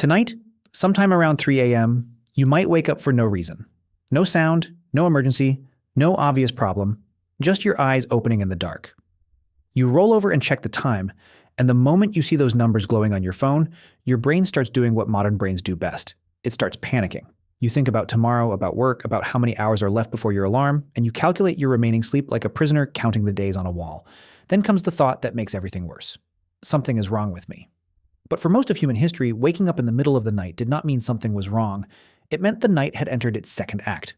Tonight, sometime around 3 a.m., you might wake up for no reason. No sound, no emergency, no obvious problem, just your eyes opening in the dark. You roll over and check the time, and the moment you see those numbers glowing on your phone, your brain starts doing what modern brains do best. It starts panicking. You think about tomorrow, about work, about how many hours are left before your alarm, and you calculate your remaining sleep like a prisoner counting the days on a wall. Then comes the thought that makes everything worse. Something is wrong with me. But for most of human history, waking up in the middle of the night did not mean something was wrong. It meant the night had entered its second act.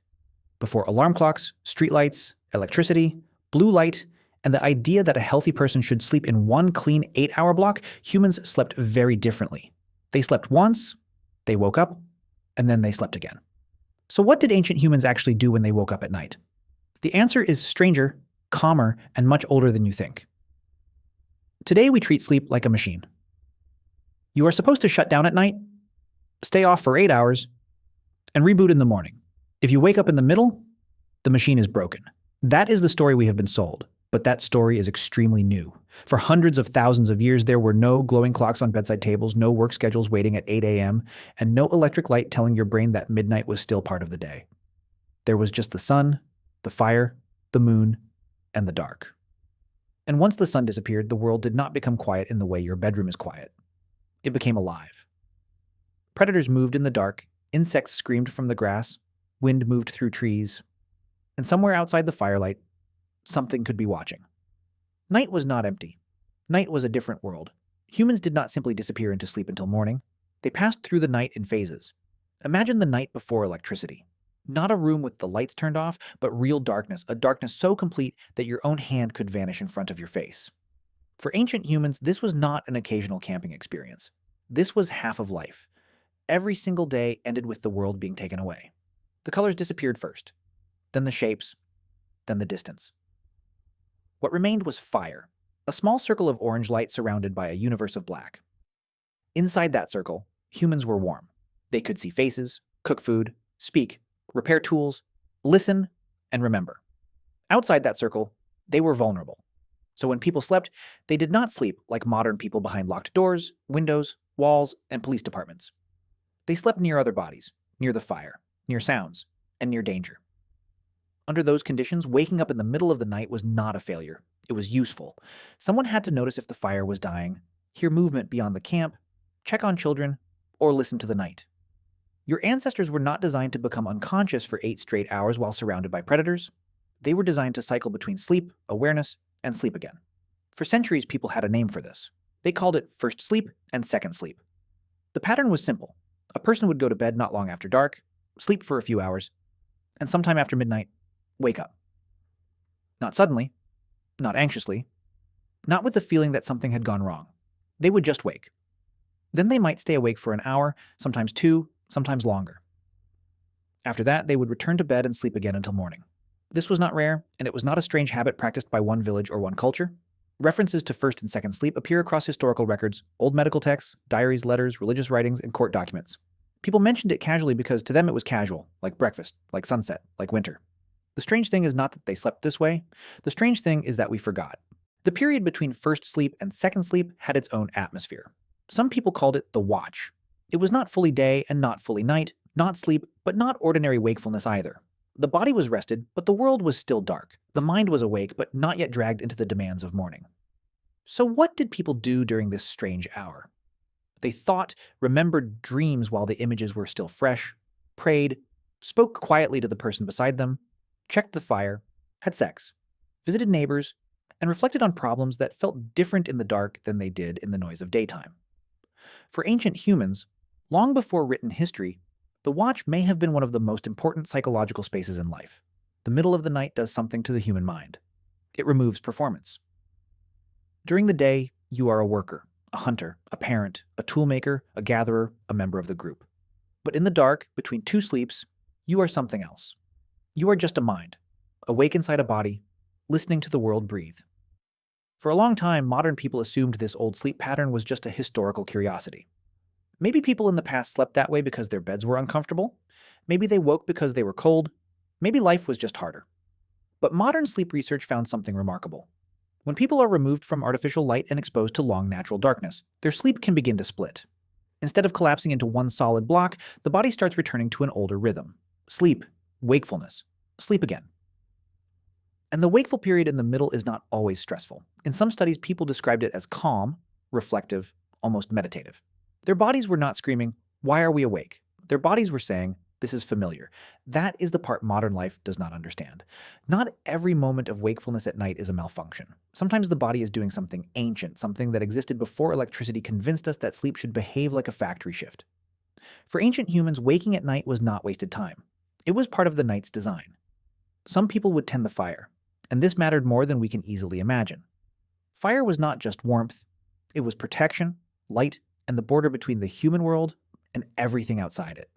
Before alarm clocks, streetlights, electricity, blue light, and the idea that a healthy person should sleep in one clean 8-hour block, humans slept very differently. They slept once, they woke up, and then they slept again. So what did ancient humans actually do when they woke up at night? The answer is stranger, calmer, and much older than you think. Today we treat sleep like a machine. You are supposed to shut down at night, stay off for 8 hours, and reboot in the morning. If you wake up in the middle, the machine is broken. That is the story we have been sold, but that story is extremely new. For hundreds of thousands of years, there were no glowing clocks on bedside tables, no work schedules waiting at 8 a.m., and no electric light telling your brain that midnight was still part of the day. There was just the sun, the fire, the moon, and the dark. And once the sun disappeared, the world did not become quiet in the way your bedroom is quiet. It became alive. Predators moved in the dark, insects screamed from the grass, wind moved through trees, and somewhere outside the firelight, something could be watching. Night was not empty. Night was a different world. Humans did not simply disappear into sleep until morning. They passed through the night in phases. Imagine the night before electricity. Not a room with the lights turned off, but real darkness, a darkness so complete that your own hand could vanish in front of your face. For ancient humans, this was not an occasional camping experience. This was half of life. Every single day ended with the world being taken away. The colors disappeared first, then the shapes, then the distance. What remained was fire, a small circle of orange light surrounded by a universe of black. Inside that circle, humans were warm. They could see faces, cook food, speak, repair tools, listen, and remember. Outside that circle, they were vulnerable. So when people slept, they did not sleep like modern people behind locked doors, windows, walls, and police departments. They slept near other bodies, near the fire, near sounds, and near danger. Under those conditions, waking up in the middle of the night was not a failure. It was useful. Someone had to notice if the fire was dying, hear movement beyond the camp, check on children, or listen to the night. Your ancestors were not designed to become unconscious for 8 straight hours while surrounded by predators. They were designed to cycle between sleep, awareness, and sleep again. For centuries, people had a name for this. They called it first sleep and second sleep. The pattern was simple. A person would go to bed not long after dark, sleep for a few hours, and sometime after midnight, wake up. Not suddenly, not anxiously, not with the feeling that something had gone wrong. They would just wake. Then they might stay awake for an hour, sometimes 2, sometimes longer. After that, they would return to bed and sleep again until morning. This was not rare, and it was not a strange habit practiced by one village or one culture. References to first and second sleep appear across historical records, old medical texts, diaries, letters, religious writings, and court documents. People mentioned it casually because to them it was casual, like breakfast, like sunset, like winter. The strange thing is not that they slept this way. The strange thing is that we forgot. The period between first sleep and second sleep had its own atmosphere. Some people called it the watch. It was not fully day and not fully night, not sleep, but not ordinary wakefulness either. The body was rested, but the world was still dark. The mind was awake, but not yet dragged into the demands of morning. So what did people do during this strange hour? They thought, remembered dreams while the images were still fresh, prayed, spoke quietly to the person beside them, checked the fire, had sex, visited neighbors, and reflected on problems that felt different in the dark than they did in the noise of daytime. For ancient humans, long before written history, the watch may have been one of the most important psychological spaces in life. The middle of the night does something to the human mind. It removes performance. During the day, you are a worker, a hunter, a parent, a toolmaker, a gatherer, a member of the group. But in the dark, between 2 sleeps, you are something else. You are just a mind, awake inside a body, listening to the world breathe. For a long time, modern people assumed this old sleep pattern was just a historical curiosity. Maybe people in the past slept that way because their beds were uncomfortable. Maybe they woke because they were cold. Maybe life was just harder. But modern sleep research found something remarkable. When people are removed from artificial light and exposed to long natural darkness, their sleep can begin to split. Instead of collapsing into one solid block, the body starts returning to an older rhythm. Sleep, wakefulness, sleep again. And the wakeful period in the middle is not always stressful. In some studies, people described it as calm, reflective, almost meditative. Their bodies were not screaming, "Why are we awake?" Their bodies were saying, "This is familiar." That is the part modern life does not understand. Not every moment of wakefulness at night is a malfunction. Sometimes the body is doing something ancient, something that existed before electricity convinced us that sleep should behave like a factory shift. For ancient humans, waking at night was not wasted time. It was part of the night's design. Some people would tend the fire, and this mattered more than we can easily imagine. Fire was not just warmth, it was protection, light, and the border between the human world and everything outside it.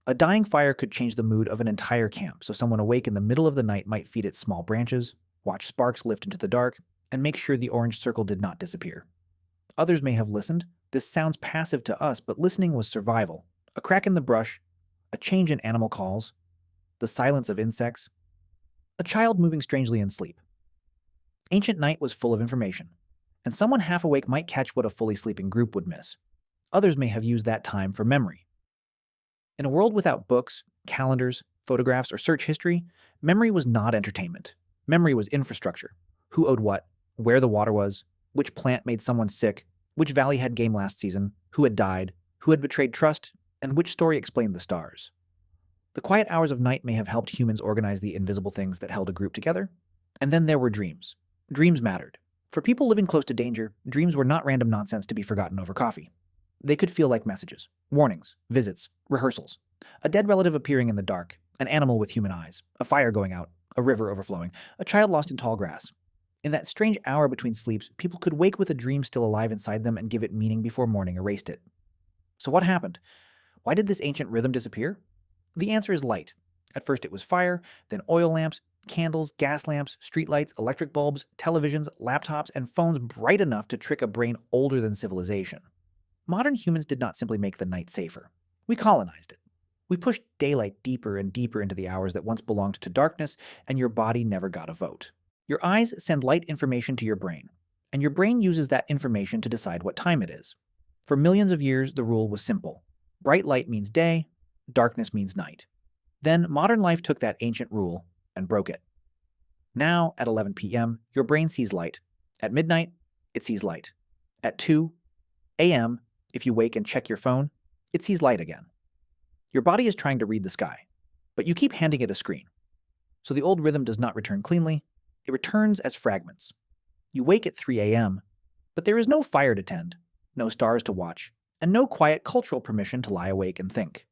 A dying fire could change the mood of an entire camp, so someone awake in the middle of the night might feed it small branches, watch sparks lift into the dark, and make sure the orange circle did not disappear. Others may have listened. This sounds passive to us, but listening was survival. A crack in the brush, a change in animal calls, the silence of insects, a child moving strangely in sleep. Ancient night was full of information, and someone half awake might catch what a fully sleeping group would miss. Others may have used that time for memory. In a world without books, calendars, photographs, or search history, memory was not entertainment. Memory was infrastructure. Who owed what, where the water was, which plant made someone sick, which valley had game last season, who had died, who had betrayed trust, and which story explained the stars. The quiet hours of night may have helped humans organize the invisible things that held a group together. And then there were dreams. Dreams mattered. For people living close to danger, dreams were not random nonsense to be forgotten over coffee. They could feel like messages, warnings, visits, rehearsals. A dead relative appearing in the dark, an animal with human eyes, a fire going out, a river overflowing, a child lost in tall grass. In that strange hour between sleeps, people could wake with a dream still alive inside them and give it meaning before morning erased it. So what happened? Why did this ancient rhythm disappear? The answer is light. At first it was fire, then oil lamps, candles, gas lamps, streetlights, electric bulbs, televisions, laptops, and phones bright enough to trick a brain older than civilization. Modern humans did not simply make the night safer. We colonized it. We pushed daylight deeper and deeper into the hours that once belonged to darkness, and your body never got a vote. Your eyes send light information to your brain, and your brain uses that information to decide what time it is. For millions of years, the rule was simple. Bright light means day, darkness means night. Then modern life took that ancient rule and broke it. Now, at 11 p.m., your brain sees light. At midnight, it sees light. At 2 a.m., if you wake and check your phone, it sees light again. Your body is trying to read the sky, but you keep handing it a screen. So the old rhythm does not return cleanly, it returns as fragments. You wake at 3 a.m., but there is no fire to tend, no stars to watch, and no quiet cultural permission to lie awake and think.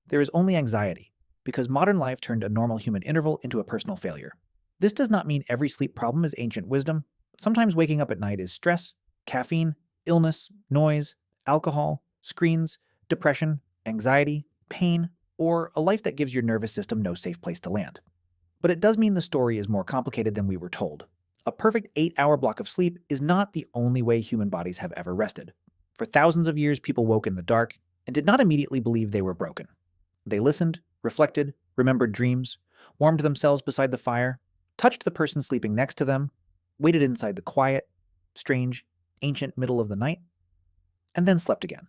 There is only anxiety, because modern life turned a normal human interval into a personal failure. This does not mean every sleep problem is ancient wisdom. Sometimes waking up at night is stress, caffeine, illness, noise, alcohol, screens, depression, anxiety, pain, or a life that gives your nervous system no safe place to land. But it does mean the story is more complicated than we were told. A perfect 8-hour block of sleep is not the only way human bodies have ever rested. For thousands of years, people woke in the dark and did not immediately believe they were broken. They listened, reflected, remembered dreams, warmed themselves beside the fire, touched the person sleeping next to them, waited inside the quiet, strange, ancient middle of the night, and then slept again.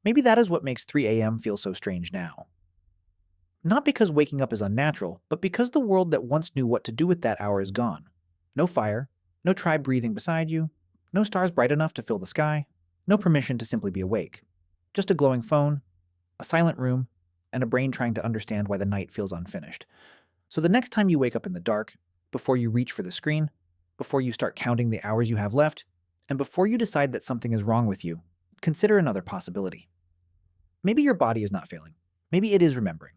Maybe that is what makes 3 a.m. feel so strange now. Not because waking up is unnatural, but because the world that once knew what to do with that hour is gone. No fire, no tribe breathing beside you, no stars bright enough to fill the sky, no permission to simply be awake. Just a glowing phone, a silent room, and a brain trying to understand why the night feels unfinished. So the next time you wake up in the dark, before you reach for the screen, before you start counting the hours you have left, and before you decide that something is wrong with you, consider another possibility. Maybe your body is not failing. Maybe it is remembering.